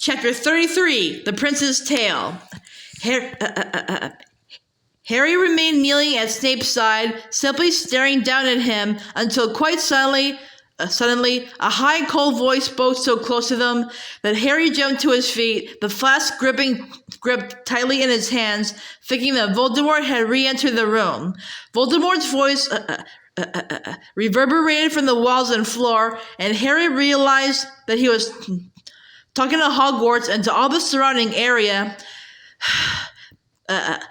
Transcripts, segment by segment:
Chapter 33, The Prince's Tale. Harry remained kneeling at Snape's side, simply staring down at him until quite suddenly, a high, cold voice spoke so close to them that Harry jumped to his feet, the flask gripped tightly in his hands, thinking that Voldemort had re-entered the room. Voldemort's voice reverberated from the walls and floor, and Harry realized that he was talking to Hogwarts and to all the surrounding area. But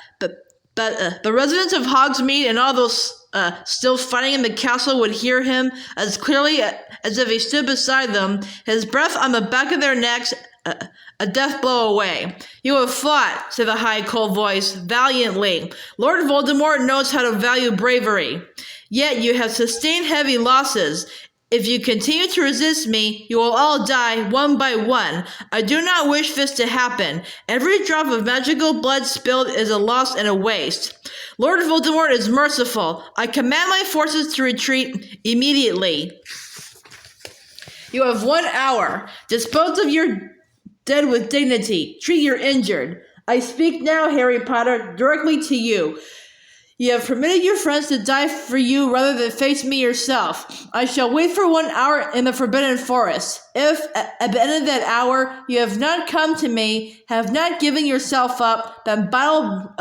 the residents of Hogsmeade and all those still fighting in the castle would hear him as clearly as if he stood beside them, his breath on the back of their necks, a death blow away. "You have fought," said the high, cold voice, "valiantly. Lord Voldemort knows how to value bravery. Yet you have sustained heavy losses. If you continue to resist me, you will all die one by one. I do not wish this to happen. Every drop of magical blood spilled is a loss and a waste. Lord Voldemort is merciful. I command my forces to retreat immediately. You have 1 hour. Dispose of your dead with dignity. Treat your injured. I speak now, Harry Potter, directly to you. You have permitted your friends to die for you rather than face me yourself. I shall wait for 1 hour in the Forbidden Forest. If, at the end of that hour, you have not come to me, have not given yourself up, then battle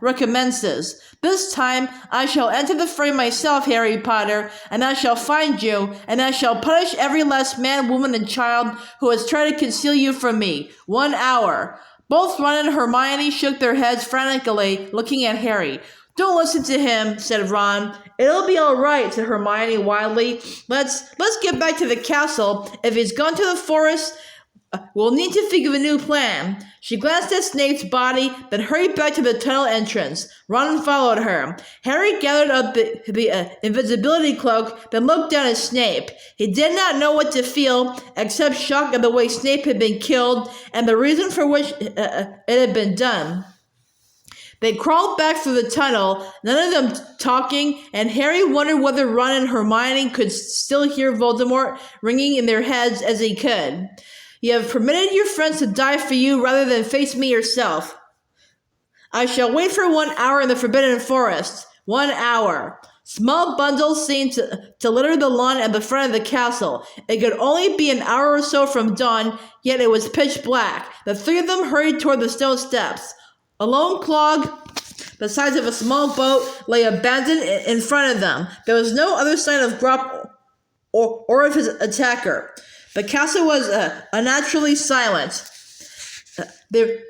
recommences. This time, I shall enter the fray myself, Harry Potter, and I shall find you, and I shall punish every last man, woman, and child who has tried to conceal you from me. 1 hour. Both Ron and Hermione shook their heads frantically, looking at Harry. Don't listen to him, said Ron. It'll be all right, said Hermione wildly. Let's get back to the castle. If he's gone to the forest, we'll need to think of a new plan. She glanced at Snape's body, then hurried back to the tunnel entrance. Ron followed her. Harry gathered up the invisibility cloak, then looked down at Snape. He did not know what to feel, except shock at the way Snape had been killed, and the reason for which it had been done. They crawled back through the tunnel, none of them talking, and Harry wondered whether Ron and Hermione could still hear Voldemort ringing in their heads as he could. You have permitted your friends to die for you rather than face me yourself. I shall wait for 1 hour in the Forbidden Forest. 1 hour. Small bundles seemed to litter the lawn at the front of the castle. It could only be an hour or so from dawn, yet it was pitch black. The three of them hurried toward the stone steps. A lone clog the size of a small boat lay abandoned in front of them. There was no other sign of Grupp or of his attacker. The castle was unnaturally silent. There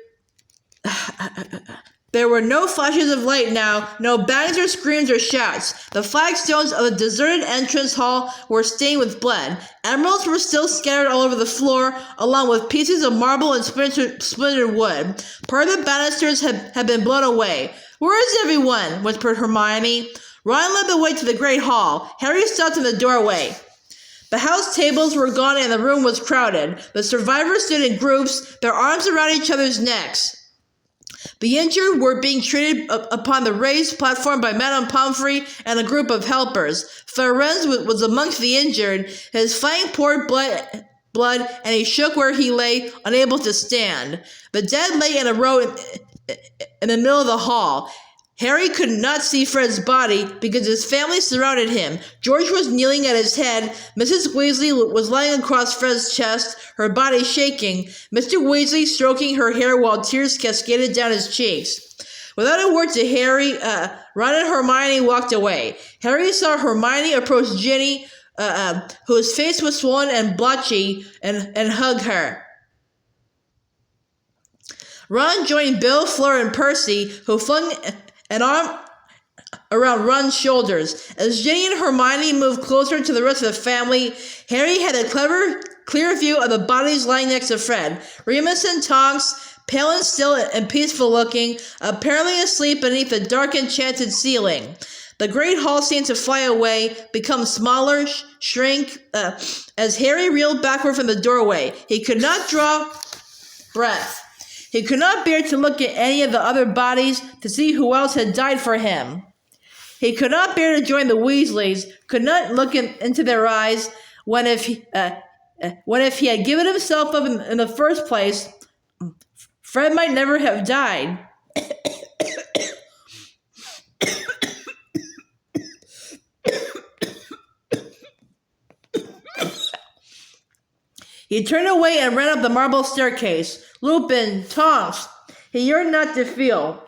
were no flashes of light now, no bangs or screams or shouts. The flagstones of the deserted entrance hall were stained with blood. Emeralds were still scattered all over the floor, along with pieces of marble and splintered wood. Part of the banisters had been blown away. Where is everyone? Whispered Hermione. Ron led the way to the great hall. Harry stopped in the doorway. The house tables were gone and the room was crowded. The survivors stood in groups, their arms around each other's necks. The injured were being treated upon the raised platform by Madame Pomfrey and a group of helpers. Ferenz was amongst the injured. His flank poured blood, and he shook where he lay, unable to stand. The dead lay in a row in the middle of the hall. Harry could not see Fred's body because his family surrounded him. George was kneeling at his head. Mrs. Weasley was lying across Fred's chest, her body shaking. Mr. Weasley stroking her hair while tears cascaded down his cheeks. Without a word to Harry, Ron and Hermione walked away. Harry saw Hermione approach Ginny, whose face was swollen and blotchy, and hug her. Ron joined Bill, Fleur, and Percy, who flung an arm around Ron's shoulders. As Ginny and Hermione moved closer to the rest of the family, Harry had a clear view of the bodies lying next to Fred. Remus and Tonks, pale and still and peaceful looking, apparently asleep beneath the dark enchanted ceiling. The great hall seemed to fly away, become smaller, shrink, as Harry reeled backward from the doorway. He could not draw breath. He could not bear to look at any of the other bodies to see who else had died for him. He could not bear to join the Weasleys, could not look into their eyes, when if What if he had given himself up in the first place? Fred might never have died. He turned away and ran up the marble staircase. Lupin, Tonks. He yearned not to feel.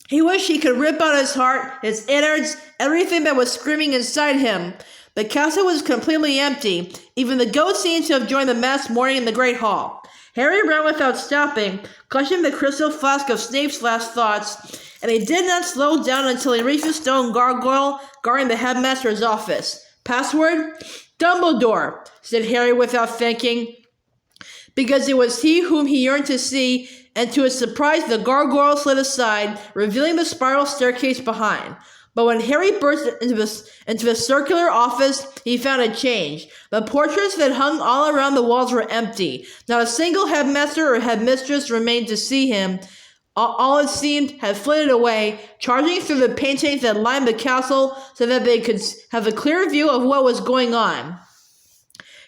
He wished he could rip out his heart, his innards, everything that was screaming inside him. The castle was completely empty. Even the ghost seemed to have joined the mass mourning in the great hall. Harry ran without stopping, clutching the crystal flask of Snape's last thoughts, and he did not slow down until he reached the stone gargoyle guarding the headmaster's office. Password? Dumbledore, said Harry without thinking, because it was he whom he yearned to see, and to his surprise the gargoyle slid aside, revealing the spiral staircase behind. But when Harry burst into the circular office, he found a change. The portraits that hung all around the walls were empty. Not a single headmaster or headmistress remained to see him. All it seemed had flitted away, charging through the paintings that lined the castle so that they could have a clear view of what was going on.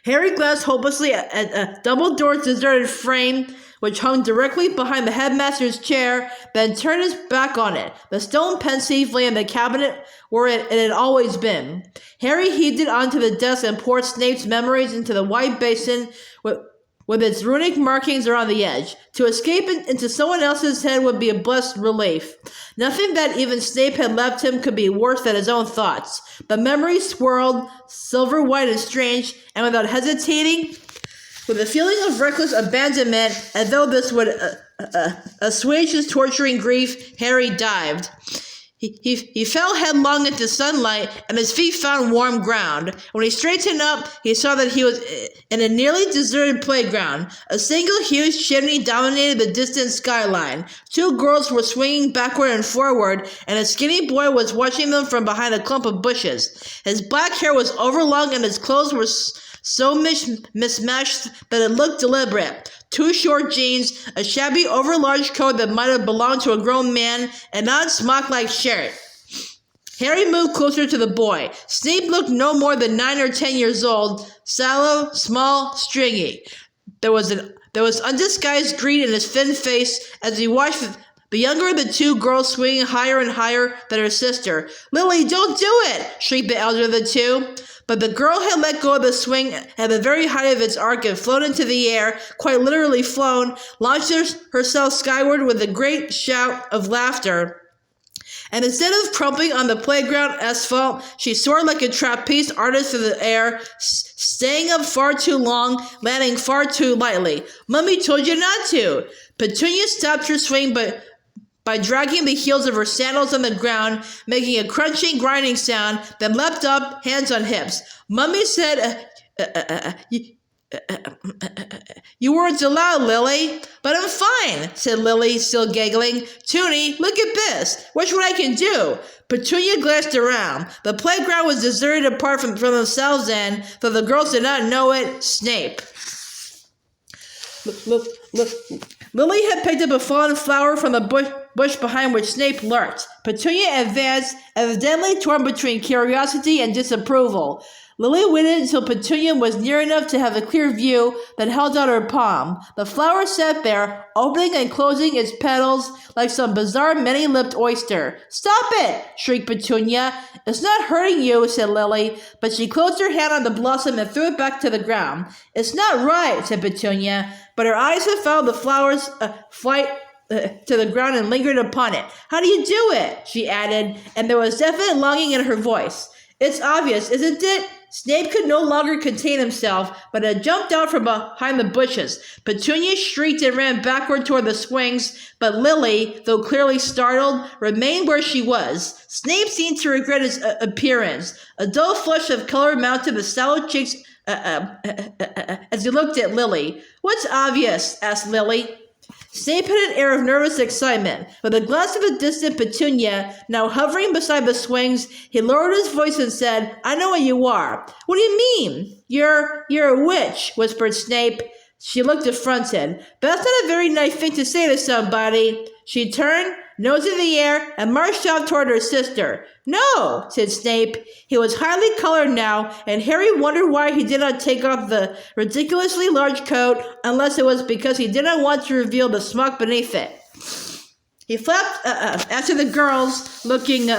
Harry glanced hopelessly at Dumbledore's deserted frame, which hung directly behind the headmaster's chair, then turned his back on it. The stone pensieve lay in the cabinet where it had always been. Harry heaved it onto the desk and poured Snape's memories into the white basin with its runic markings around the edge. To escape into someone else's head would be a blessed relief. Nothing that even Snape had left him could be worse than his own thoughts. The memories swirled, silver white and strange, and without hesitating, with a feeling of reckless abandonment, as though this would assuage his torturing grief, Harry dived. He fell headlong into sunlight, and his feet found warm ground. When he straightened up, he saw that he was in a nearly deserted playground. A single huge chimney dominated the distant skyline. Two girls were swinging backward and forward, and a skinny boy was watching them from behind a clump of bushes. His black hair was overlong, and his clothes were so mismatched that it looked deliberate. Two short jeans, a shabby overlarge coat that might have belonged to a grown man, and an odd smock-like shirt. Harry moved closer to the boy. Snape looked no more than 9 or 10 years old, sallow, small, stringy. There was undisguised greed in his thin face as he watched the younger of the two girls swinging higher and higher than her sister. "Lily, don't do it!" shrieked the elder of the two. But the girl had let go of the swing at the very height of its arc and flown into the air, quite literally flown, launched herself skyward with a great shout of laughter. And instead of crumpling on the playground asphalt, she soared like a trapeze artist through the air, staying up far too long, landing far too lightly. "Mummy told you not to." Petunia stopped her swing, by dragging the heels of her sandals on the ground, making a crunching, grinding sound, then leapt up, hands on hips. "Mummy said, you weren't allowed, Lily." "But I'm fine," said Lily, still giggling. "Toonie, look at this. Watch what I can do." Petunia glanced around. The playground was deserted apart from themselves and, though the girls did not know it, Snape. Look. Lily had picked up a fallen flower from the bush behind which Snape lurked. Petunia advanced, evidently torn between curiosity and disapproval. Lily waited until Petunia was near enough to have a clear view, then held out her palm. The flower sat there, opening and closing its petals like some bizarre many-lipped oyster. "Stop it!" shrieked Petunia. "It's not hurting you," said Lily, but she closed her hand on the blossom and threw it back to the ground. "It's not right," said Petunia, but her eyes had followed the flower's flight to the ground and lingered upon it. "How do you do it?" she added, and there was definite longing in her voice. "It's obvious, isn't it?" Snape could no longer contain himself, but had jumped out from behind the bushes. Petunia shrieked and ran backward toward the swings, but Lily, though clearly startled, remained where she was. Snape seemed to regret his appearance. A dull flush of color mounted the sallow cheeks as he looked at Lily. "What's obvious?" asked Lily. Snape had an air of nervous excitement. With a glance at the distant Petunia, now hovering beside the swings, he lowered his voice and said, "I know what you are." "What do you mean?" You're a witch," whispered Snape. She looked affronted. "But that's not a very nice thing to say to somebody." She turned, nose in the air, and marched off toward her sister. No, said Snape. He was highly colored now, and Harry wondered why he did not take off the ridiculously large coat, unless it was because he did not want to reveal the smock beneath it. He flapped after the girls, looking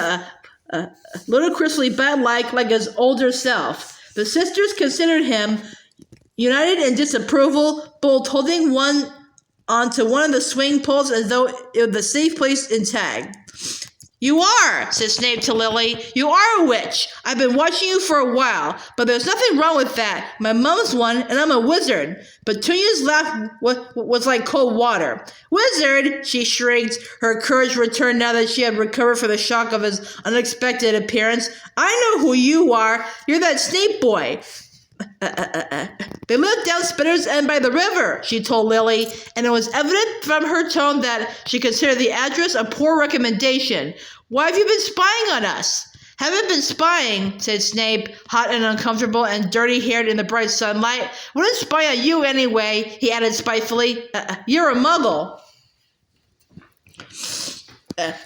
ludicrously bat-like like his older self. The sisters considered him, united in disapproval, both holding one onto one of the swing poles as though it was a safe place in tag. You are, said Snape to Lily. You are a witch. I've been watching you for a while, but there's nothing wrong with that. My mom's one, and I'm a wizard. Petunia's laugh was like cold water. Wizard, she shrieked. Her courage returned now that she had recovered from the shock of his unexpected appearance. I know who you are. You're that Snape boy. They lived down Spinner's End by the river, she told Lily, and it was evident from her tone that she considered the address a poor recommendation. Why have you been spying on us? Haven't been spying, said Snape, hot and uncomfortable and dirty-haired in the bright sunlight. Wouldn't spy on you anyway, he added spitefully. You're a muggle.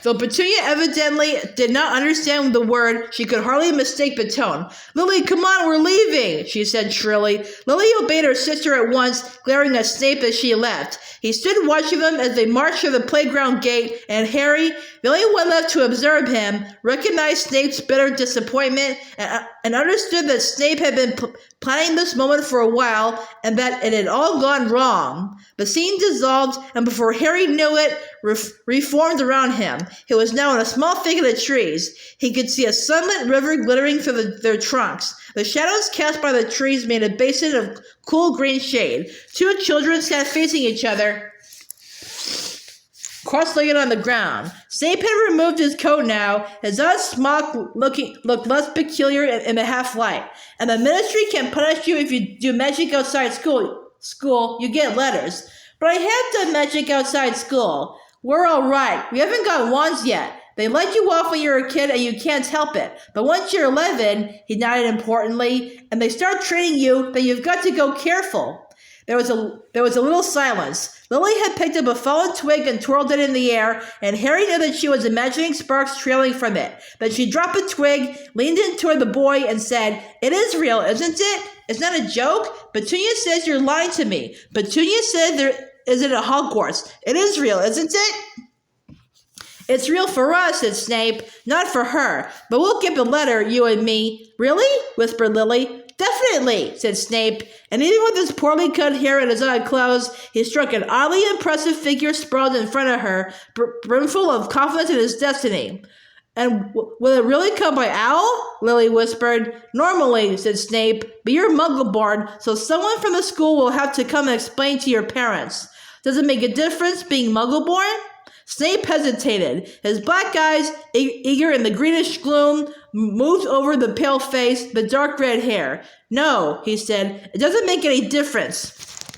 Though Petunia evidently did not understand the word, she could hardly mistake the tone. Lily, come on, we're leaving, she said shrilly. Lily obeyed her sister at once, glaring at Snape as she left. He stood watching them as they marched through the playground gate, and Harry, the only one left to observe him, recognized Snape's bitter disappointment and understood that Snape had been planning this moment for a while and that it had all gone wrong. The scene dissolved, and before Harry knew it, reformed around him. He was now in a small thicket of trees. He could see a sunlit river glittering through their trunks. The shadows cast by the trees made a basin of cool green shade. Two children sat facing each other, cross-legged on the ground. Snape had removed his coat now. His odd smock looked less peculiar in the half-light. And the ministry can punish you if you do magic outside school. You get letters. But I have done magic outside school. We're all right. We haven't got wands yet. They let you off when you're a kid and you can't help it. But once you're 11, he nodded importantly, and they start training you, then you've got to go careful. There was a little silence. Lily had picked up a fallen twig and twirled it in the air, and Harry knew that she was imagining sparks trailing from it. Then she dropped a twig, leaned in toward the boy, and said, It is real, isn't it? It's not a joke? Petunia says you're lying to me. Petunia said there isn't a Hogwarts. It is real, isn't it? It's real for us, said Snape, not for her. But we'll get the letter, you and me. Really? Whispered Lily. Definitely, said Snape, and even with his poorly cut hair and his odd clothes, he struck an oddly impressive figure sprawled in front of her, brimful of confidence in his destiny. And will it really come by owl? Lily whispered. Normally, said Snape, but you're muggle-born, so someone from the school will have to come and explain to your parents. Does it make a difference being muggle-born? Snape hesitated. His black eyes, eager in the greenish gloom, moved over the pale face, the dark red hair. No, he said, it doesn't make any difference.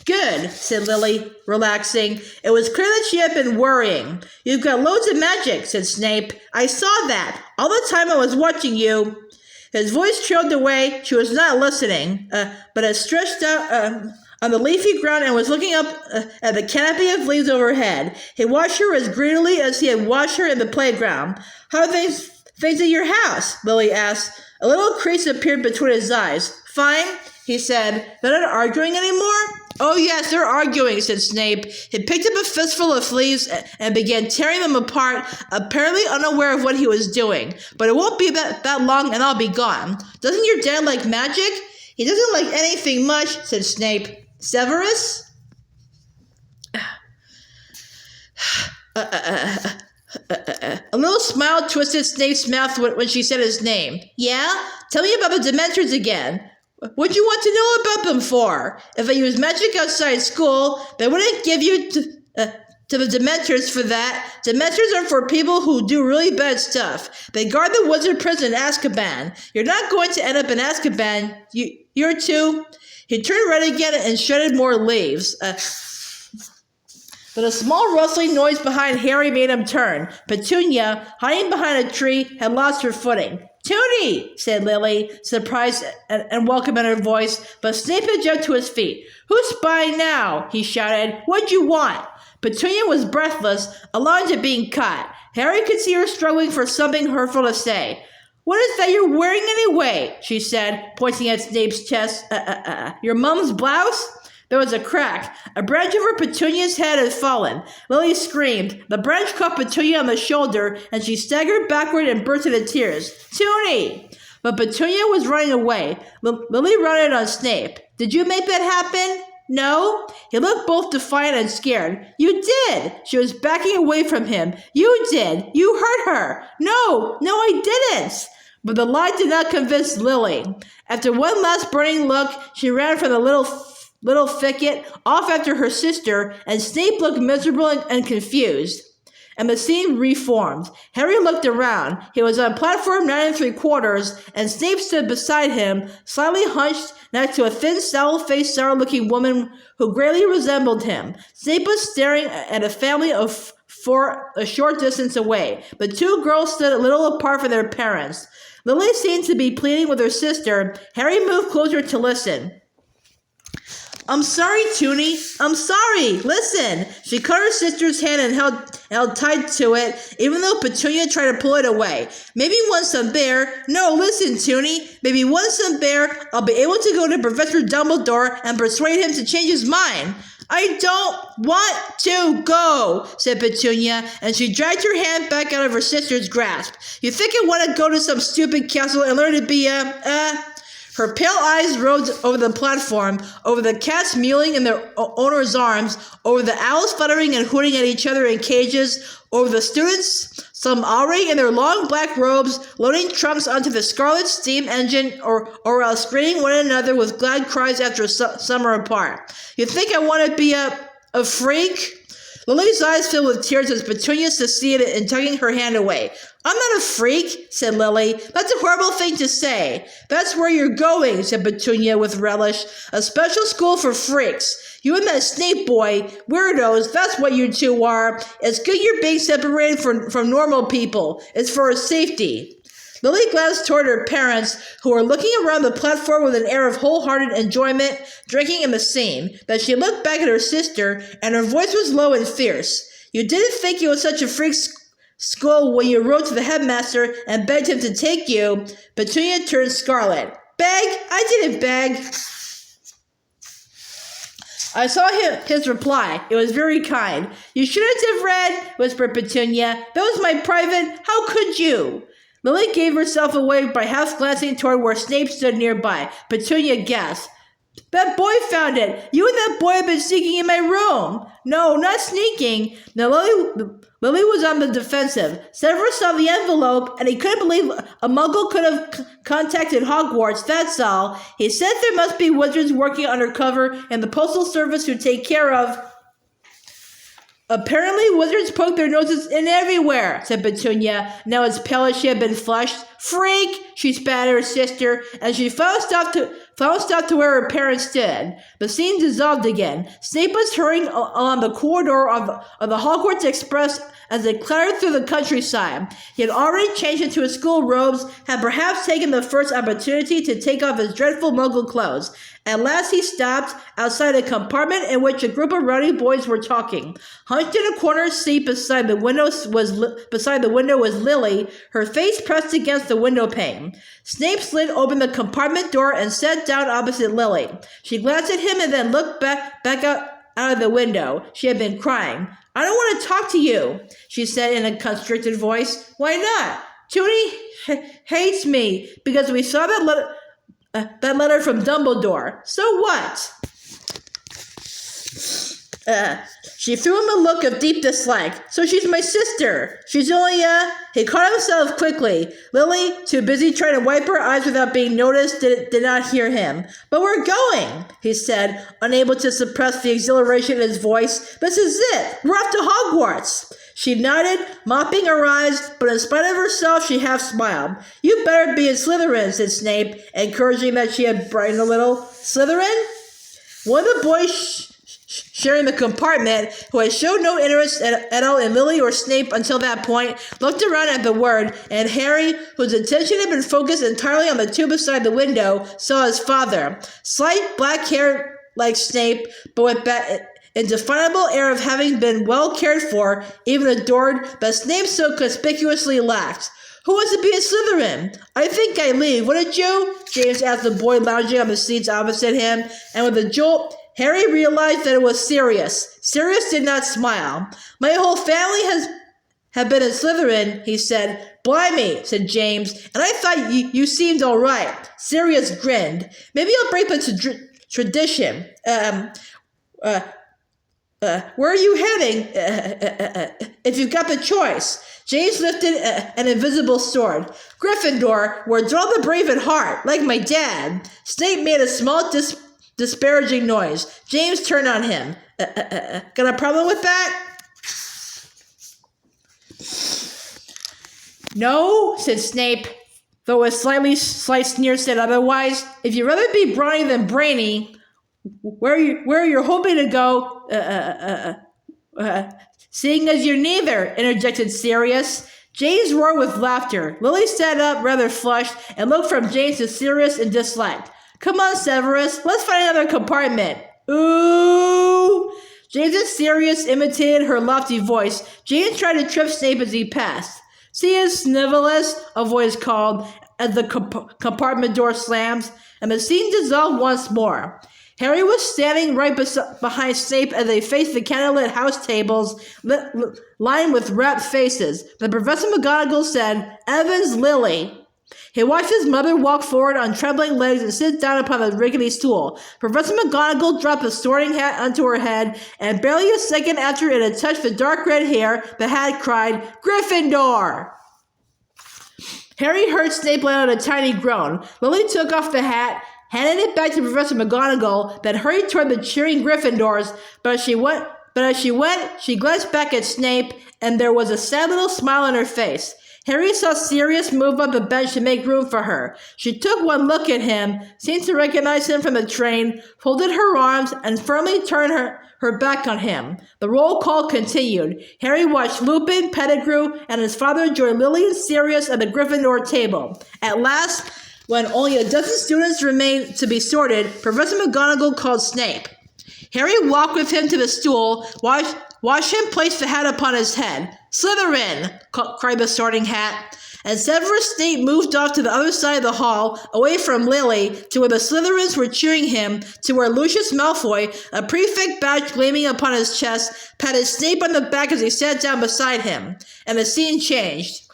Good, said Lily, relaxing. It was clear that she had been worrying. You've got loads of magic, said Snape. I saw that. All the time I was watching you. His voice trailed away. She was not listening, but had stretched out on the leafy ground and was looking up at the canopy of leaves overhead. He watched her as greedily as he had watched her in the playground. How are things at your house? Lily asked. A little crease appeared between his eyes. Fine, he said. They're not arguing anymore? Oh, yes, they're arguing, said Snape. He picked up a fistful of leaves and began tearing them apart, apparently unaware of what he was doing. But it won't be that long and I'll be gone. Doesn't your dad like magic? He doesn't like anything much, said Snape. Severus? A little smile twisted Snape's mouth when she said his name. Yeah? Tell me about the Dementors again. What'd you want to know about them for? If I use magic outside school, they wouldn't give you to the Dementors for that. Dementors are for people who do really bad stuff. They guard the wizard prison in Azkaban. You're not going to end up in Azkaban. You're too... He turned red again and shredded more leaves. But a small rustling noise behind Harry made him turn. Petunia, hiding behind a tree, had lost her footing. Tootie, said Lily, surprised and welcome in her voice, but Snape had jumped to his feet. Who's spying now? He shouted. What'd you want? Petunia was breathless, alive to being caught. Harry could see her struggling for something hurtful to say. What is that you're wearing anyway? She said, pointing at Snape's chest. Your mom's blouse? There was a crack. A branch over Petunia's head had fallen. Lily screamed. The branch caught Petunia on the shoulder, and she staggered backward and burst into tears. Toonie! But Petunia was running away. Lily rounded on Snape. Did you make that happen? No? He looked both defiant and scared. You did! She was backing away from him. You did! You hurt her! No, I didn't! But the lie did not convince Lily. After one last burning look, she ran from the little thicket off after her sister, and Snape looked miserable and confused. And the scene reformed. Harry looked around. He was on platform 9 3/4, and Snape stood beside him, slightly hunched next to a thin, sallow-faced, sour-looking woman who greatly resembled him. Snape was staring at a family of 4 a short distance away. The two girls stood a little apart from their parents. Lily seemed to be pleading with her sister. Harry moved closer to listen. I'm sorry, Toonie. I'm sorry. Listen. She caught her sister's hand and held tight to it, even though Petunia tried to pull it away. Maybe once I'm there. No, listen, Toonie. Maybe once I'm there, I'll be able to go to Professor Dumbledore and persuade him to change his mind. I don't want to go, said Petunia, and she dragged her hand back out of her sister's grasp. You think I want to go to some stupid castle and learn to be Her pale eyes roved over the platform, over the cats mewling in their owner's arms, over the owls fluttering and hooting at each other in cages, over the students, some already in their long black robes, loading trunks onto the scarlet steam engine or else greeting one another with glad cries after summer apart. You think I want to be a freak? Lily's eyes filled with tears as Petunia succeeded in tugging her hand away. I'm not a freak, said Lily. That's a horrible thing to say. That's where you're going, said Petunia with relish. A special school for freaks. You and that Snape boy, weirdos, that's what you two are. It's good you're being separated from normal people. It's for our safety. Lily glanced toward her parents, who were looking around the platform with an air of wholehearted enjoyment, drinking in the scene. But she looked back at her sister, and her voice was low and fierce. You didn't think it was such a freak school when you wrote to the headmaster and begged him to take you. Petunia turned scarlet. Beg? I didn't beg. I saw his reply. It was very kind. You shouldn't have read, whispered Petunia. That was my private. How could you? Lily gave herself away by half glancing toward where Snape stood nearby. Petunia gasped. That boy found it. You and that boy have been sneaking in my room. No, not sneaking. Now Lily was on the defensive. Severus saw the envelope, and he couldn't believe a muggle could have contacted Hogwarts, that's all. He said there must be wizards working undercover in the postal service who take care of... Apparently, wizards poke their noses in everywhere, said Petunia, now as pale as she had been flushed. Freak! She spat at her sister, and she flounced off to where her parents stood. The scene dissolved again. Snape was hurrying along the corridor of the Hogwarts Express as they clattered through the countryside. He had already changed into his school robes, had perhaps taken the first opportunity to take off his dreadful muggle clothes. At last he stopped outside a compartment in which a group of rowdy boys were talking. Hunched in a corner seat beside the window was Lily, her face pressed against the window pane. Snape slid open the compartment door and sat down opposite Lily. She glanced at him and then looked back out of the window. She had been crying. I don't want to talk to you, she said in a constricted voice. Why not? Toonie hates me because we saw that letter from Dumbledore. So what? She threw him a look of deep dislike. So she's my sister. She's only, He caught himself quickly. Lily, too busy trying to wipe her eyes without being noticed, did not hear him. But we're going, he said, unable to suppress the exhilaration in his voice. This is it. We're off to Hogwarts. She nodded, mopping her eyes, but in spite of herself, she half smiled. You better be in Slytherin, said Snape, encouraging that she had brightened a little. Slytherin? One of the boys sharing the compartment, who had showed no interest at all in Lily or Snape until that point, looked around at the word, and Harry, whose attention had been focused entirely on the two beside the window, saw his father. Slight black hair like Snape, but with indefinable air of having been well cared for, even adored, but Snape so conspicuously laughed. Who wants to be a Slytherin? I think I'd leave, wouldn't you? James asked the boy lounging on the seats opposite him, and with a jolt, Harry realized that it was Sirius. Sirius did not smile. My whole family have been a Slytherin, he said. Blimey, said James, and I thought you seemed all right. Sirius grinned. Maybe I'll break the tradition. Where are you heading? If you've got the choice. James lifted an invisible sword. Gryffindor, where dwell the brave at heart, like my dad. Snape made a small disparaging noise. James turned on him. Got a problem with that? No, said Snape, though a slight sneer said otherwise. If you'd rather be brawny than brainy, where you're hoping to go, seeing as you're neither, interjected Sirius. James roared with laughter. Lily sat up, rather flushed, and looked from James to Sirius in dislike. Come on, Severus, let's find another compartment. Ooh! James and Sirius imitated her lofty voice. James tried to trip Snape as he passed. See you, Snivelus, a voice called, as the compartment door slams, and the scene dissolved once more. Harry was standing right behind Snape as they faced the candlelit house tables lined with rapt faces. But Professor McGonagall said, Evans, Lily. He watched his mother walk forward on trembling legs and sit down upon the rickety stool. Professor McGonagall dropped the sorting hat onto her head, and barely a second after it had touched the dark red hair, the hat cried, Gryffindor! Harry heard Snape let out a tiny groan. Lily took off the hat, handed it back to Professor McGonagall, then hurried toward the cheering Gryffindors, but as she went, she glanced back at Snape, and there was a sad little smile on her face. Harry saw Sirius move up the bench to make room for her. She took one look at him, seemed to recognize him from the train, folded her arms, and firmly turned her back on him. The roll call continued. Harry watched Lupin, Pettigrew, and his father join Lily and Sirius at the Gryffindor table. At last, when only a dozen students remained to be sorted, Professor McGonagall called Snape. Harry walked with him to the stool, watched him place the hat upon his head. Slytherin! Cried the sorting hat. And Severus Snape moved off to the other side of the hall, away from Lily, to where the Slytherins were cheering him, to where Lucius Malfoy, a prefect badge gleaming upon his chest, patted Snape on the back as he sat down beside him. And the scene changed.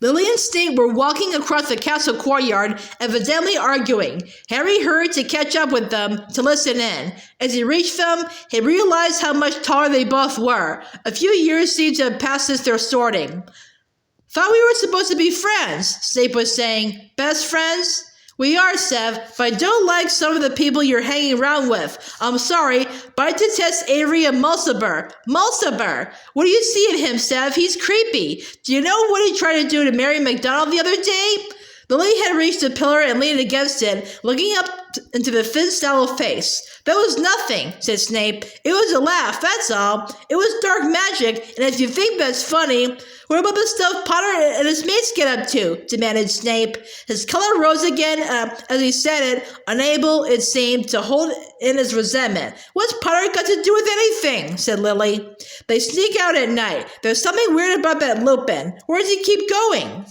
Lily and Snape were walking across the castle courtyard, evidently arguing. Harry hurried to catch up with them, to listen in. As he reached them, he realized how much taller they both were. A few years seemed to have passed since their sorting. Thought we were supposed to be friends, Snape was saying. Best friends? We are, Sev, but I don't like some of the people you're hanging around with. I'm sorry, but I detest Avery and Mulciber. Mulciber! What do you see in him, Sev? He's creepy. Do you know what he tried to do to Mary McDonald the other day? Lily had reached a pillar and leaned against it, looking up into the thin, sallow face. That was nothing, said Snape. It was a laugh, that's all. It was dark magic, and if you think that's funny, what about the stuff Potter and his mates get up to? Demanded Snape. His color rose again as he said it, unable, it seemed, to hold in his resentment. What's Potter got to do with anything? Said Lily. They sneak out at night. There's something weird about that Lupin. Where does he keep going?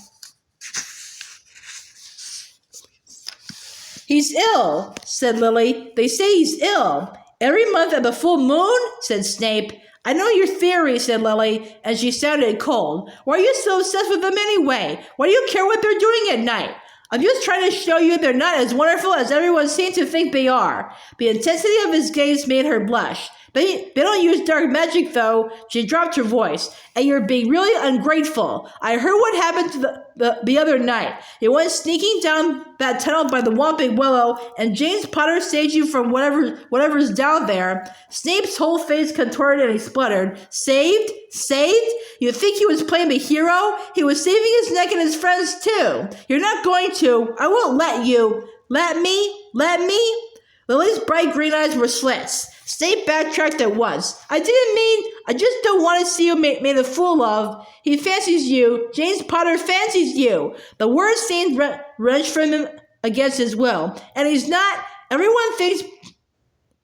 He's ill, said Lily. They say he's ill. Every month at the full moon? Said Snape. I know your theory, said Lily, and she sounded cold. Why are you so obsessed with them anyway? Why do you care what they're doing at night? I'm just trying to show you they're not as wonderful as everyone seems to think they are. The intensity of his gaze made her blush. They don't use dark magic, though. She dropped her voice. And you're being really ungrateful. I heard what happened to the other night. You went sneaking down that tunnel by the Whomping Willow, and James Potter saved you from whatever's down there. Snape's whole face contorted and he spluttered. Saved? Saved? You think he was playing the hero? He was saving his neck and his friends, too. You're not going to. I won't let you. Let me? Let me? Lily's bright green eyes were slits. Snape backtracked at once. I didn't mean, I just don't want to see you made a fool of. He fancies you. James Potter fancies you. The words seemed wrenched from him against his will. And he's not, everyone thinks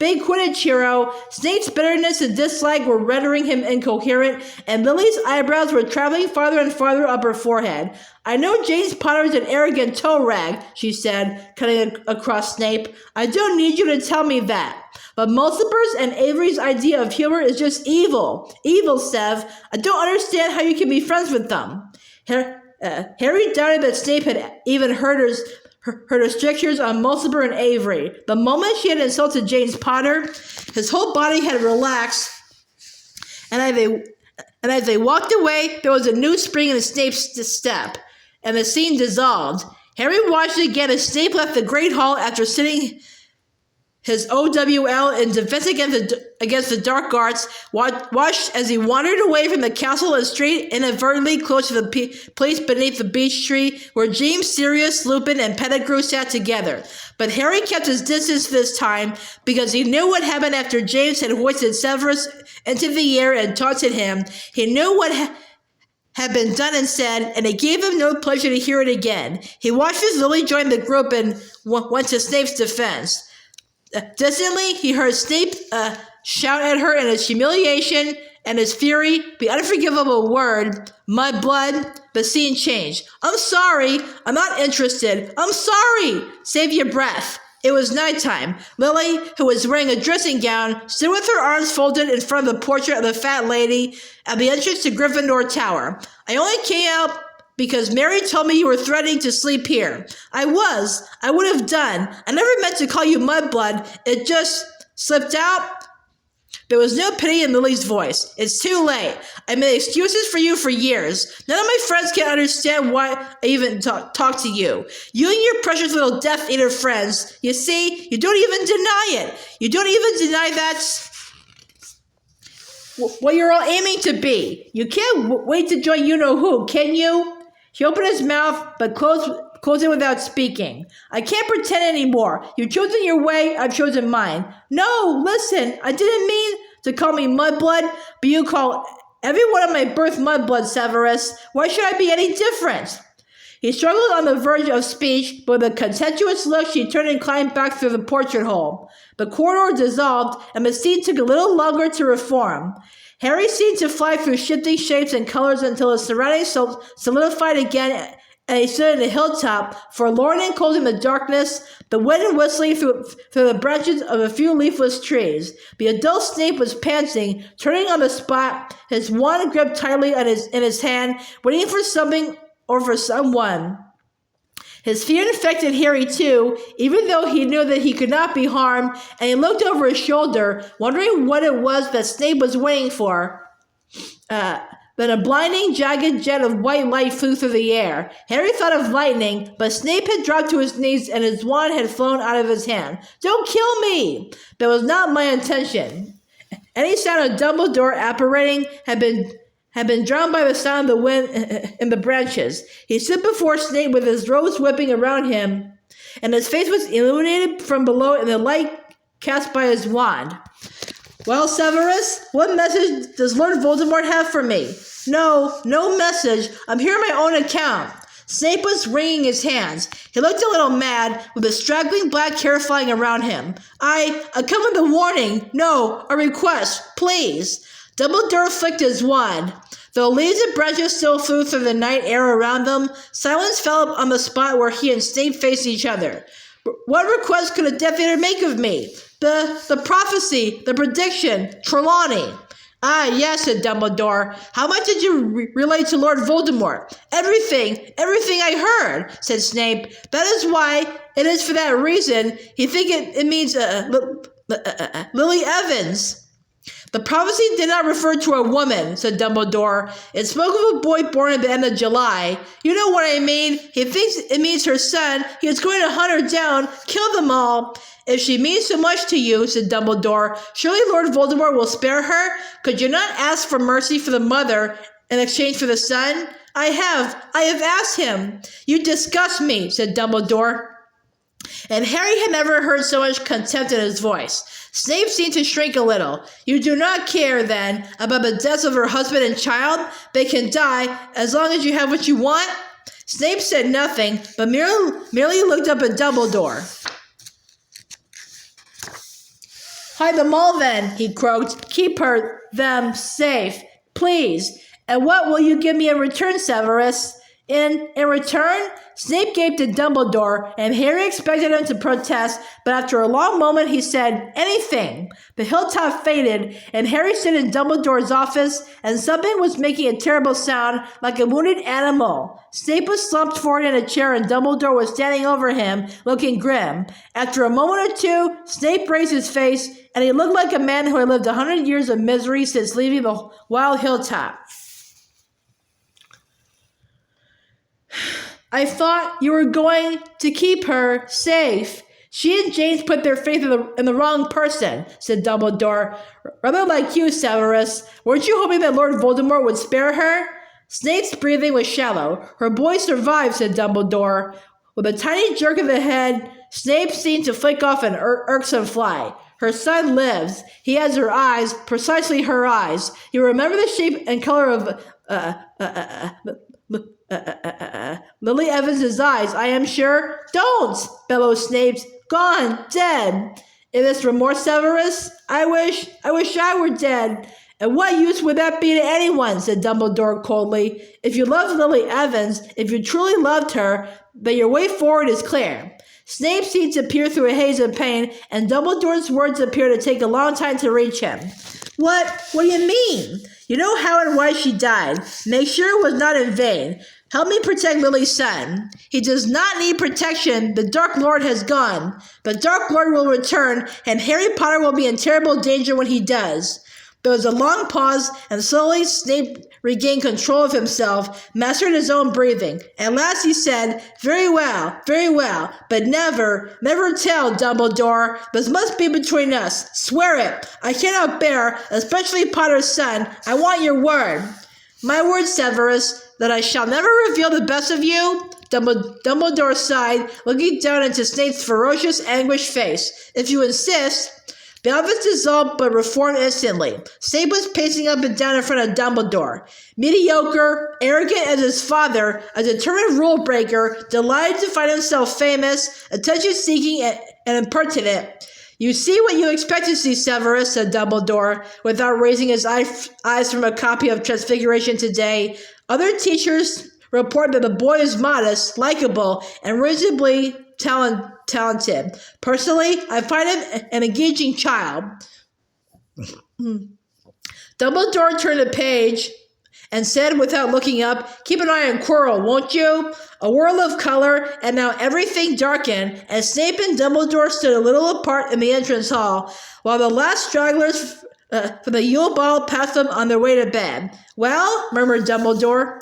big Quidditch hero. Snape's bitterness and dislike were rendering him incoherent, and Lily's eyebrows were traveling farther and farther up her forehead. I know James Potter is an arrogant toe rag, she said, cutting across Snape. I don't need you to tell me that. But Mulciber's and Avery's idea of humor is just evil. Evil, Sev. I don't understand how you can be friends with them. Harry doubted that Snape had even heard her strictures on Mulciber and Avery. The moment she had insulted James Potter, his whole body had relaxed, and as they walked away, there was a new spring in Snape's step, and the scene dissolved. Harry watched again as Snape left the Great Hall after sitting his OWL in defense against the dark arts, watched as he wandered away from the castle and straight inadvertently close to the place beneath the beech tree where James, Sirius, Lupin, and Pettigrew sat together. But Harry kept his distance this time because he knew what happened after James had hoisted Severus into the air and taunted him. He knew what had been done and said, and it gave him no pleasure to hear it again. He watched as Lily joined the group and went to Snape's defense. Distantly, he heard Snape shout at her in his humiliation and his fury, the unforgivable word, mudblood. The scene changed. I'm sorry. I'm not interested. I'm sorry. Save your breath. It was nighttime. Lily, who was wearing a dressing gown, stood with her arms folded in front of the portrait of the fat lady at the entrance to Gryffindor Tower. I only came out because Mary told me you were threatening to sleep here. I would have done. I never meant to call you mudblood. It just slipped out. There was no pity in Lily's voice. It's too late. I made excuses for you for years. None of my friends can understand why I even talk to you. You and your precious little Death Eater friends. You see, you don't even deny it. You don't even deny that's what you're all aiming to be. You can't wait to join you-know-who, can you? He opened his mouth, but closed it without speaking. I can't pretend anymore. You've chosen your way, I've chosen mine. No, listen, I didn't mean to call me mudblood, but you call everyone at my birth mudblood, Severus. Why should I be any different? He struggled on the verge of speech, but with a contemptuous look, she turned and climbed back through the portrait hole. The corridor dissolved, and the scene took a little longer to reform. Harry seemed to fly through shifting shapes and colors until his surroundings solidified again, and he stood on a hilltop, forlorn and cold in the darkness, the wind whistling through the branches of a few leafless trees. The adult Snape was panting, turning on the spot, his wand gripped tightly in his hand, waiting for something or for someone. His fear infected Harry too, even though he knew that he could not be harmed, and he looked over his shoulder, wondering what it was that Snape was waiting for. Then a blinding, jagged jet of white light flew through the air. Harry thought of lightning, but Snape had dropped to his knees and his wand had flown out of his hand. Don't kill me! That was not my intention. Any sound of Dumbledore apparating had been drowned by the sound of the wind in the branches. He stood before Snape with his robes whipping around him, and his face was illuminated from below in the light cast by his wand. Well, Severus, what message does Lord Voldemort have for me? No message. I'm here on my own account. Snape was wringing his hands. He looked a little mad, with the straggling black hair flying around him. I come with a warning. No, a request, please. Dumbledore flicked his wand. Though leaves and branches still flew through the night air around them, silence fell on the spot where he and Snape faced each other. What request could a Death Eater make of me? The prophecy, the prediction, Trelawney. Ah, yes, said Dumbledore. How much did you relate to Lord Voldemort? Everything I heard, said Snape. That is why, it is for that reason, he think it means, Lily Evans. The prophecy did not refer to a woman, said Dumbledore. It spoke of a boy born at the end of July. You know what I mean. He thinks it means her son. He is going to hunt her down, kill them all. If she means so much to you, said Dumbledore, surely Lord Voldemort will spare her? Could you not ask for mercy for the mother in exchange for the son? I have asked him. You disgust me, said Dumbledore. And Harry had never heard so much contempt in his voice. Snape seemed to shrink a little. You do not care, then, about the deaths of her husband and child? They can die, as long as you have what you want? Snape said nothing, but merely looked up at Dumbledore. Hide them all then, he croaked. Keep them safe, please. And what will you give me in return, Severus? In return? Snape gaped at Dumbledore, and Harry expected him to protest, but after a long moment he said, anything. The hilltop faded, and Harry stood in Dumbledore's office, and something was making a terrible sound, like a wounded animal. Snape was slumped forward in a chair, and Dumbledore was standing over him, looking grim. After a moment or two, Snape raised his face, and he looked like a man who had lived 100 years of misery since leaving the wild hilltop. I thought you were going to keep her safe. She and James put their faith in the wrong person, said Dumbledore. Rather like you, Severus. Weren't you hoping that Lord Voldemort would spare her? Snape's breathing was shallow. Her boy survived, said Dumbledore. With a tiny jerk of the head, Snape seemed to flick off an irksome fly. Her son lives. He has her eyes, precisely her eyes. You remember the shape and color of Lily Evans' eyes, I am sure. Don't, bellowed Snape. Gone, dead. In this remorse, Severus, I wish I were dead. And what use would that be to anyone, said Dumbledore coldly. If you loved Lily Evans, if you truly loved her, then your way forward is clear. Snape seemed to peer through a haze of pain, and Dumbledore's words appeared to take a long time to reach him. What do you mean? You know how and why she died. Make sure it was not in vain. Help me protect Lily's son. He does not need protection. The Dark Lord has gone. The Dark Lord will return, and Harry Potter will be in terrible danger when he does. There was a long pause, and slowly Snape regained control of himself, mastered his own breathing. At last he said, very well, but never tell, Dumbledore. This must be between us. Swear it. I cannot bear, especially Potter's son. I want your word. My word, Severus, that I shall never reveal the best of you? Dumbledore sighed, looking down into Snape's ferocious, anguished face. If you insist. The office dissolved but reformed instantly. Snape was pacing up and down in front of Dumbledore. Mediocre, arrogant as his father, a determined rule breaker, delighted to find himself famous, attention-seeking and impertinent. You see what you expect to see, Severus, said Dumbledore, without raising his eyes from a copy of Transfiguration Today. Other teachers report that the boy is modest, likable, and reasonably talented. Personally, I find him an engaging child. Dumbledore turned the page and said without looking up, keep an eye on Quirrell, won't you? A whirl of color, and now everything darkened, and Snape and Dumbledore stood a little apart in the entrance hall, while the last stragglers for the Yule Ball passed them on their way to bed. Well, murmured Dumbledore.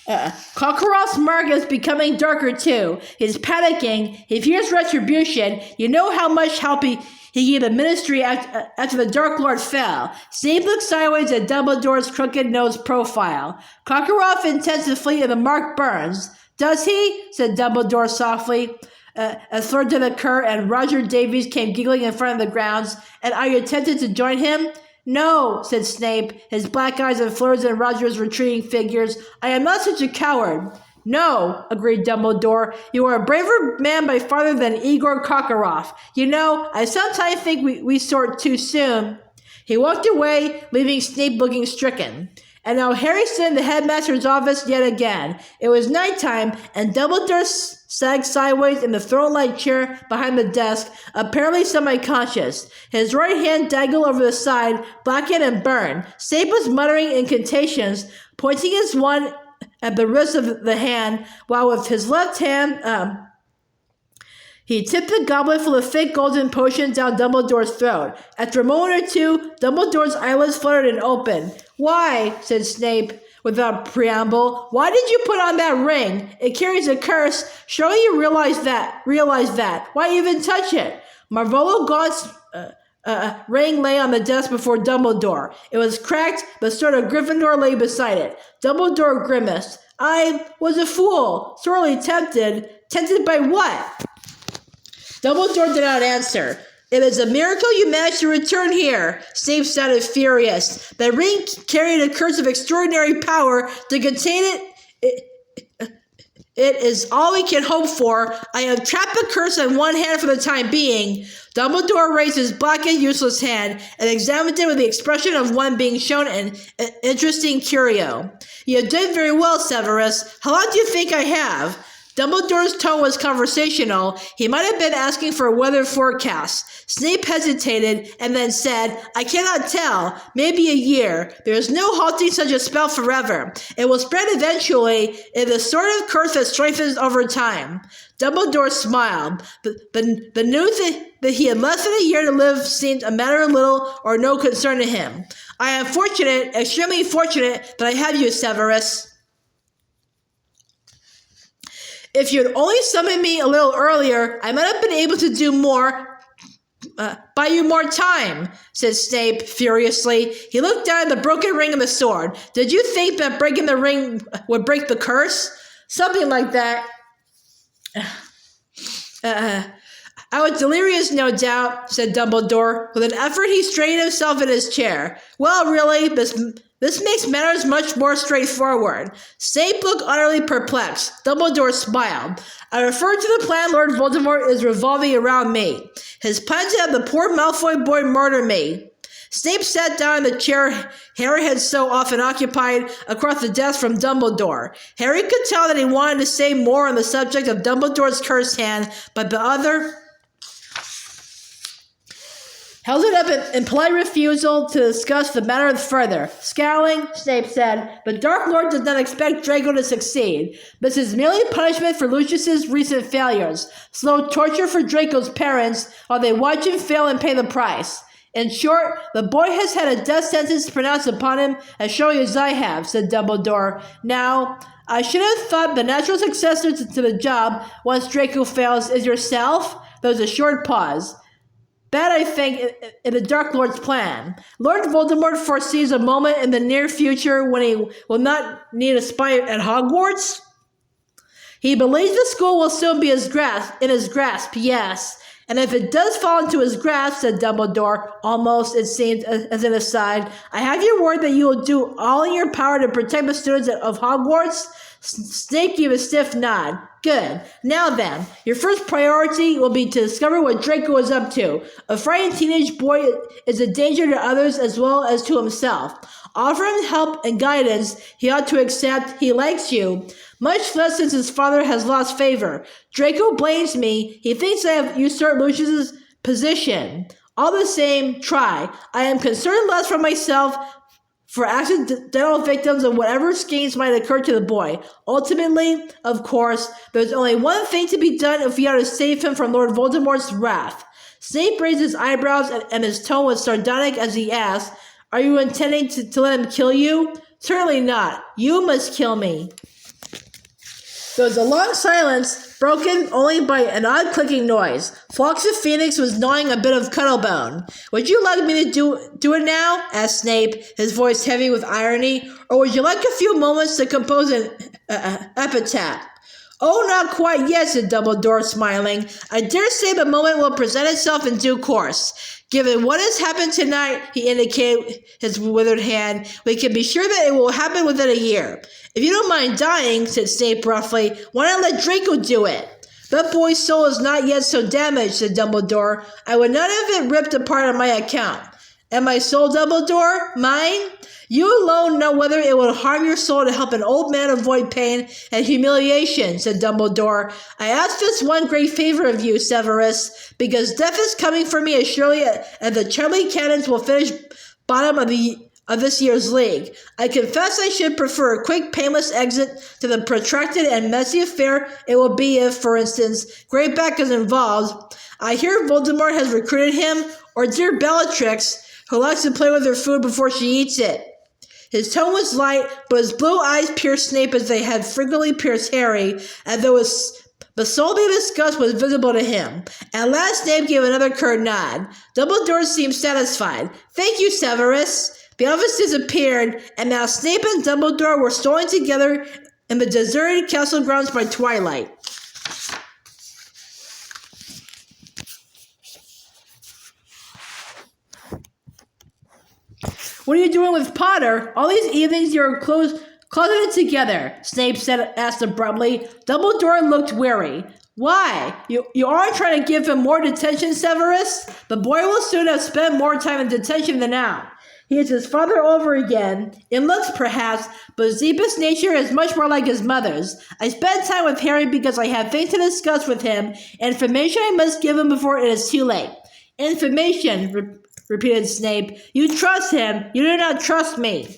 Karkaroff's mark is becoming darker too. He's panicking. He fears retribution. You know how much help he gave the ministry after the Dark Lord fell. Snape looked sideways at Dumbledore's crooked-nosed profile. Karkaroff intends to flee and the mark burns. Does he? Said Dumbledore softly. A third did occur, and Roger Davies came giggling in front of the grounds. And are you tempted to join him? No, said Snape, his black eyes and flurs in Roger's retreating figures. I am not such a coward. No, agreed Dumbledore. You are a braver man by far than Igor Karkaroff. You know, I sometimes think we sort too soon. He walked away, leaving Snape looking stricken. And now Harry stood in the headmaster's office yet again. It was nighttime, and Dumbledore sagged sideways in the throne-like chair behind the desk, apparently semi-conscious. His right hand dangled over the side, blackened and burned. Snape was muttering incantations, pointing his wand at the wrist of the hand, while with his left hand, he tipped the goblet full of thick golden potion down Dumbledore's throat. After a moment or two, Dumbledore's eyelids fluttered and opened. Why, said Snape, without preamble, why did you put on that ring? It carries a curse. Surely you realize that. Why even touch it? Marvolo Gaunt's ring lay on the desk before Dumbledore. It was cracked, but sort of Gryffindor lay beside it. Dumbledore grimaced. I was a fool, sorely tempted. Tempted by what? Dumbledore did not answer. It is a miracle you managed to return here. Snape sounded furious. The ring carried a curse of extraordinary power to contain it. It is all we can hope for. I have trapped the curse on one hand for the time being. Dumbledore raised his black and useless hand and examined it with the expression of one being shown an interesting curio. You did very well, Severus. How long do you think I have? Dumbledore's tone was conversational. He might have been asking for a weather forecast. Snape hesitated and then said, I cannot tell. Maybe a year. There is no halting such a spell forever. It will spread eventually in the sort of curse that strengthens over time. Dumbledore smiled. The news that he had less than a year to live seemed a matter of little or no concern to him. I am fortunate, extremely fortunate, that I have you, Severus. If you had only summoned me a little earlier, I might have been able to do more, buy you more time, said Snape furiously. He looked down at the broken ring of the sword. Did you think that breaking the ring would break the curse? Something like that. I was delirious, no doubt, said Dumbledore. With an effort, he straightened himself in his chair. Well, really, this makes matters much more straightforward. Snape looked utterly perplexed. Dumbledore smiled. I refer to the plan Lord Voldemort is revolving around me. His plan to have the poor Malfoy boy murder me. Snape sat down in the chair Harry had so often occupied across the desk from Dumbledore. Harry could tell that he wanted to say more on the subject of Dumbledore's cursed hand, but the other held it up in polite refusal to discuss the matter further. Scowling, Snape said, the Dark Lord does not expect Draco to succeed. This is merely punishment for Lucius's recent failures. Slow torture for Draco's parents while they watch him fail and pay the price. In short, the boy has had a death sentence pronounced upon him as surely as I have, said Dumbledore. Now, I should have thought the natural successor to the job, once Draco fails, is yourself. There was a short pause. That, I think, in the Dark Lord's plan. Lord Voldemort foresees a moment in the near future when he will not need a spy at Hogwarts. He believes the school will soon be in his grasp, yes. And if it does fall into his grasp, said Dumbledore, almost, it seemed, as an aside, I have your word that you will do all in your power to protect the students of Hogwarts? Snape gave a stiff nod. Good. Now then, your first priority will be to discover what Draco is up to. A frightened teenage boy is a danger to others as well as to himself. Offer him help and guidance he ought to accept. He likes you, much less since his father has lost favor. Draco blames me. He thinks I have usurped Lucius's position. All the same, try. I am concerned less for myself, for accidental victims of whatever schemes might occur to the boy. Ultimately, of course, there's only one thing to be done if we are to save him from Lord Voldemort's wrath. Snape raised his eyebrows and his tone was sardonic as he asked, Are you intending to let him kill you? Certainly not. You must kill me. There was a long silence, broken only by an odd clicking noise. Fawkes Phoenix was gnawing a bit of cuttlebone. Would you like me to do it now? Asked Snape, his voice heavy with irony. Or would you like a few moments to compose an epitaph? Oh, not quite yet, said Dumbledore, smiling. I dare say the moment will present itself in due course. Given what has happened tonight, he indicated his withered hand, we can be sure that it will happen within a year. If you don't mind dying, said Snape roughly, why not let Draco do it? That boy's soul is not yet so damaged, said Dumbledore. I would not have it ripped apart on my account. And my soul, Dumbledore? Mine? You alone know whether it will harm your soul to help an old man avoid pain and humiliation, said Dumbledore. I ask this one great favor of you, Severus, because death is coming for me as surely as the Charlie Cannons will finish bottom of this year's league. I confess I should prefer a quick, painless exit to the protracted and messy affair it will be if, for instance, Greyback is involved. I hear Voldemort has recruited him, or dear Bellatrix, who likes to play with her food before she eats it. His tone was light, but his blue eyes pierced Snape as they had frequently pierced Harry, and though the soul they discussed was visible to him. At last Snape gave another curt nod. Dumbledore seemed satisfied. Thank you, Severus. The elves disappeared, and now Snape and Dumbledore were strolling together in the deserted castle grounds by twilight. What are you doing with Potter? All these evenings you're close Closeted together, Snape asked abruptly. Dumbledore looked weary. Why? You aren't trying to give him more detention, Severus? The boy will soon have spent more time in detention than now. He is his father over again, in looks perhaps, but his deepest nature is much more like his mother's. I spend time with Harry because I have things to discuss with him, information I must give him before it is too late. Information, repeated Snape. You trust him. You do not trust me.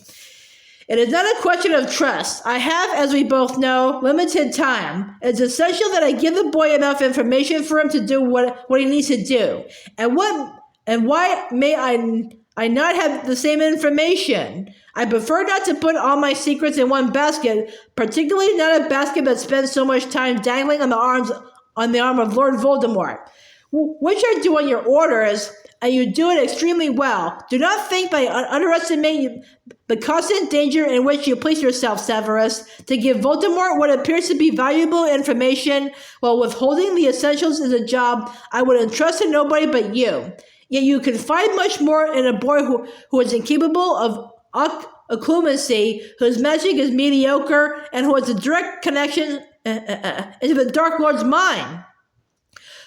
It is not a question of trust. I have, as we both know, limited time. It's essential that I give the boy enough information for him to do what he needs to do. And why may I not have the same information? I prefer not to put all my secrets in one basket, particularly not a basket that spends so much time dangling on the arm of Lord Voldemort. Which I do on your orders, and you do it extremely well. Do not think by underestimating the constant danger in which you place yourself, Severus, to give Voldemort what appears to be valuable information while withholding the essentials is a job I would entrust to nobody but you. Yet you can find much more in a boy who is incapable of occlumency, whose magic is mediocre, and who has a direct connection into the Dark Lord's mind.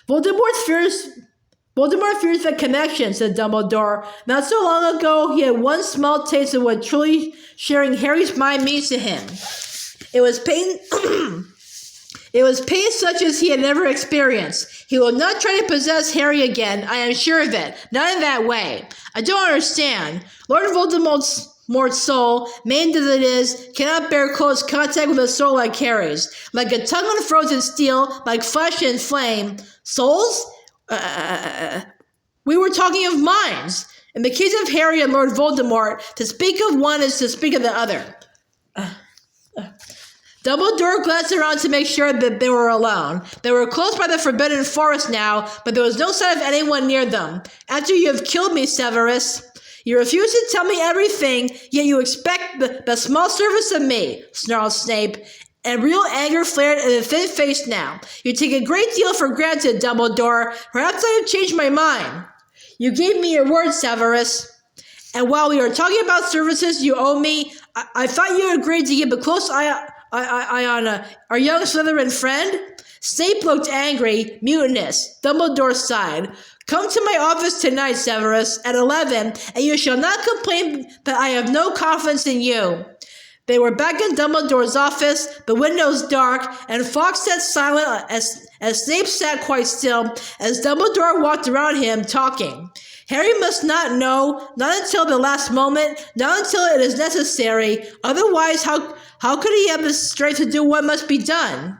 Voldemort fears the connection, said Dumbledore. Not so long ago, he had one small taste of what truly sharing Harry's mind means to him. It was pain. It was pain such as he had never experienced. He will not try to possess Harry again, I am sure of it. Not in that way. I don't understand. Lord Voldemort's soul, maimed as it is, cannot bear close contact with a soul like Harry's. Like a tongue on frozen steel, like flesh and flame. Souls? We were talking of minds. In the case of Harry and Lord Voldemort, to speak of one is to speak of the other. Dumbledore glanced around to make sure that they were alone. They were close by the Forbidden Forest now, but there was no sign of anyone near them. After you have killed me, Severus, you refuse to tell me everything, yet you expect the small service of me, snarled Snape, and real anger flared in his thin face now. You take a great deal for granted, Dumbledore. Perhaps I have changed my mind. You gave me your word, Severus. And while we are talking about services you owe me, I thought you agreed to keep a close eye on our young Slytherin friend? Snape looked angry, mutinous. Dumbledore sighed. Come to my office tonight, Severus, at 11, and you shall not complain that I have no confidence in you. They were back in Dumbledore's office, the windows dark, and Fawkes sat silent as Snape sat quite still, as Dumbledore walked around him, talking. Harry must not know, not until the last moment, not until it is necessary. Otherwise, how could he have the strength to do what must be done?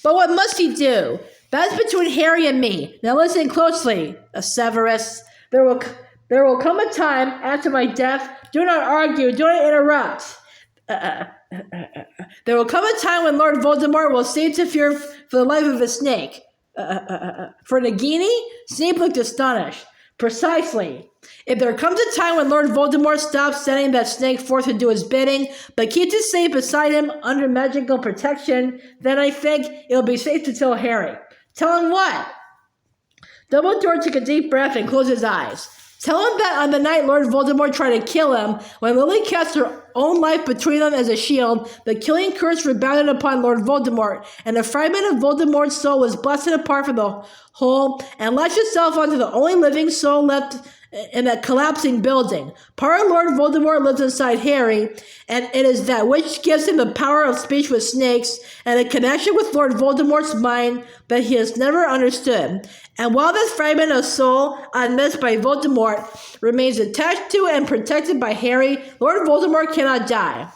But what must he do? That's between Harry and me. Now listen closely, Severus. There will come a time after my death. Do not argue. Do not interrupt. There will come a time when Lord Voldemort will seem to fear for the life of a snake. For Nagini? Snape looked astonished. Precisely. If there comes a time when Lord Voldemort stops sending that snake forth to do his bidding, but keeps it safe beside him under magical protection, then I think it will be safe to tell Harry. Tell him what? Dumbledore took a deep breath and closed his eyes. Tell him that on the night Lord Voldemort tried to kill him, when Lily cast her own life between them as a shield, the killing curse rebounded upon Lord Voldemort, and a fragment of Voldemort's soul was blasted apart from the whole and latched itself onto the only living soul left in that collapsing building. Part of Lord Voldemort lives inside Harry, and it is that which gives him the power of speech with snakes and a connection with Lord Voldemort's mind that he has never understood. And while this fragment of soul, unmissed by Voldemort, remains attached to and protected by Harry, Lord Voldemort cannot die.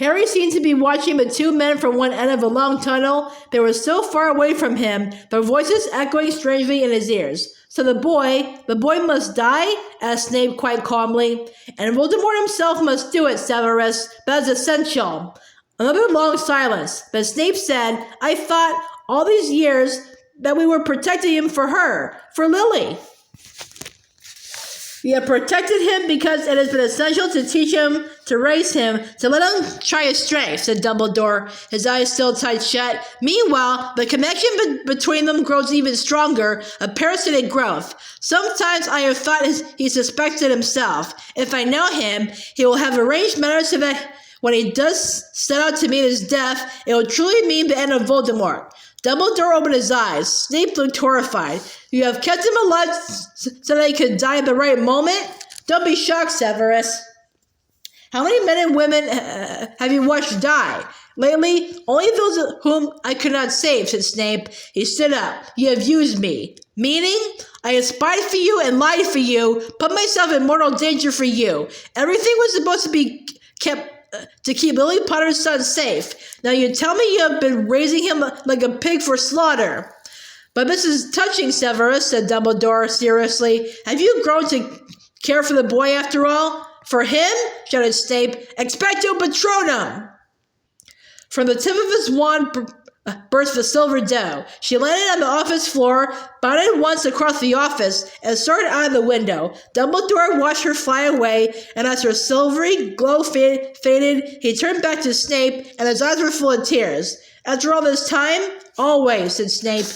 Harry seemed to be watching the two men from one end of a long tunnel. They were so far away from him, their voices echoing strangely in his ears. So the boy must die? Asked Snape quite calmly. And Voldemort himself must do it, Severus. That is essential. Another long silence. But Snape said, I thought all these years that we were protecting him for her, for Lily. We have protected him because it has been essential to teach him to raise him, to let him try his strength, said Dumbledore, his eyes still tight shut. Meanwhile, the connection between them grows even stronger, a parasitic growth. Sometimes I have thought he suspected himself. If I know him, he will have arranged matters so that when he does set out to meet his death, it will truly mean the end of Voldemort. Dumbledore opened his eyes. Snape looked horrified. You have kept him alive so that he could die at the right moment? Don't be shocked, Severus. How many men and women have you watched die? Lately, only those whom I could not save, said Snape. He stood up. You have used me. Meaning? I have spied for you and lied for you, put myself in mortal danger for you. Everything was supposed to be kept to keep Lily Potter's son safe. Now you tell me you have been raising him like a pig for slaughter. But this is touching, Severus, said Dumbledore seriously. Have you grown to care for the boy after all? For him? Shouted Snape. Expecto Patronum! From the tip of his wand burst the silver dough. She landed on the office floor, bounded once across the office, and started out of the window. Dumbledore watched her fly away, and as her silvery glow faded, he turned back to Snape, and his eyes were full of tears. After all this time? Always, said Snape.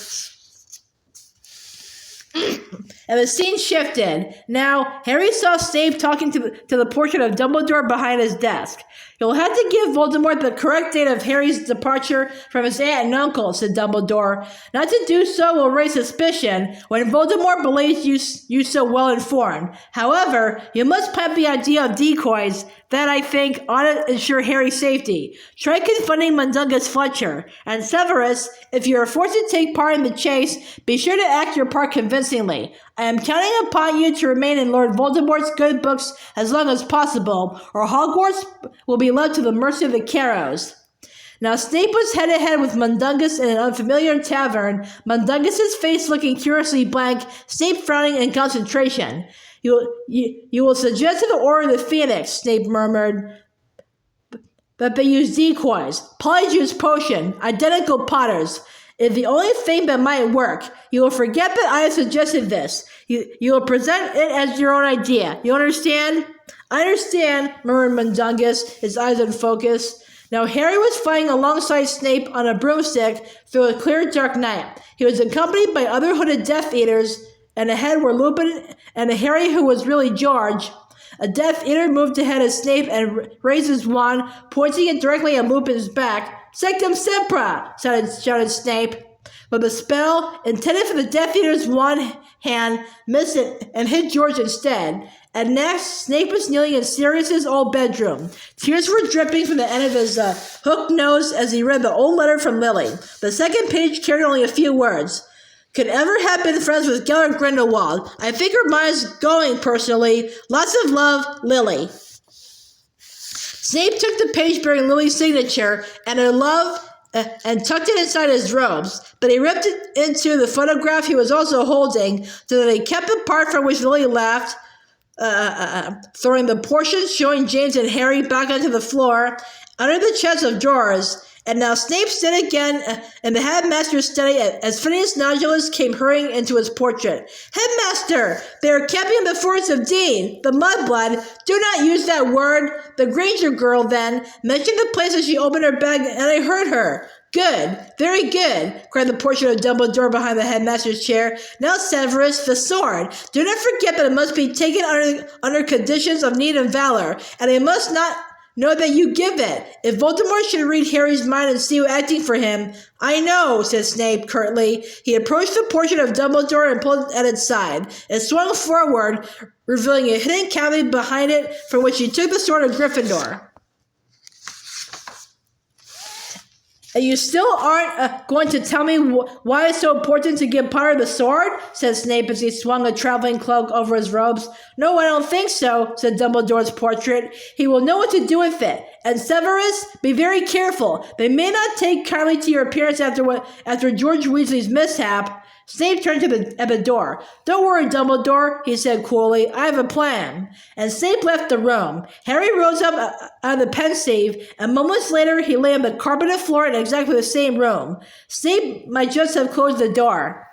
And the scene shifted. Now, Harry saw Snape talking to the portrait of Dumbledore behind his desk. You'll have to give Voldemort the correct date of Harry's departure from his aunt and uncle, said Dumbledore. Not to do so will raise suspicion when Voldemort believes you so well informed. However, you must plant the idea of decoys that, I think, ought to ensure Harry's safety. Try confronting Mundungus Fletcher. And Severus, if you are forced to take part in the chase, be sure to act your part convincingly. I am counting upon you to remain in Lord Voldemort's good books as long as possible, or Hogwarts will be left to the mercy of the Carrows. Now Snape was head-to-head with Mundungus in an unfamiliar tavern, Mundungus's face looking curiously blank, Snape frowning in concentration. You will suggest to the Order of the Phoenix, Snape murmured, but they use decoys, Polyjuice potion, identical Potters. Is the only thing that might work. You will forget that I have suggested this. You will present it as your own idea. You understand? I understand, murmured Mundungus, his eyes unfocused. Now Harry was fighting alongside Snape on a broomstick through a clear dark night. He was accompanied by other hooded Death Eaters, and ahead were Lupin and Harry, who was really George. A Death Eater moved ahead of Snape and raised his wand, pointing it directly at Lupin's back. Sectum Sempra! Shouted Snape. But the spell, intended for the Death Eater's wand hand, missed it and hit George instead. And next, Snape was kneeling in Sirius's old bedroom. Tears were dripping from the end of his hooked nose as he read the old letter from Lily. The second page carried only a few words. Could ever have been friends with Gellert Grindelwald. I think her mind's going, personally. Lots of love, Lily. Snape took the page bearing Lily's signature and her love and tucked it inside his robes, but he ripped it into the photograph he was also holding so that he kept the part from which Lily laughed, throwing the portion showing James and Harry back onto the floor under the chest of drawers. And now Snape stood again in the headmaster's study as Phineas Nodulus came hurrying into his portrait. Headmaster! They are camping the forest of Dean, the mudblood. Do not use that word. The Granger girl, then, mentioned the place as she opened her bag, and I heard her. Good, very good, cried the portrait of Dumbledore behind the headmaster's chair. Now, Severus, the sword. Do not forget that it must be taken under conditions of need and valor, and it must not know that you give it. If Voldemort should read Harry's mind and see you acting for him, I know, said Snape curtly. He approached the portrait of Dumbledore and pulled at its side. It swung forward, revealing a hidden cavity behind it from which he took the sword of Gryffindor. And you still aren't going to tell me why it's so important to give Potter the sword? Said Snape as he swung a traveling cloak over his robes. No, I don't think so, said Dumbledore's portrait. He will know what to do with it. And Severus, be very careful. They may not take kindly to your appearance after George Weasley's mishap. Snape turned at the door. Don't worry, Dumbledore, he said coolly. I have a plan. And Snape left the room. Harry rose up out of the pensieve, and moments later he lay on the carpeted floor in exactly the same room. Snape might just have closed the door.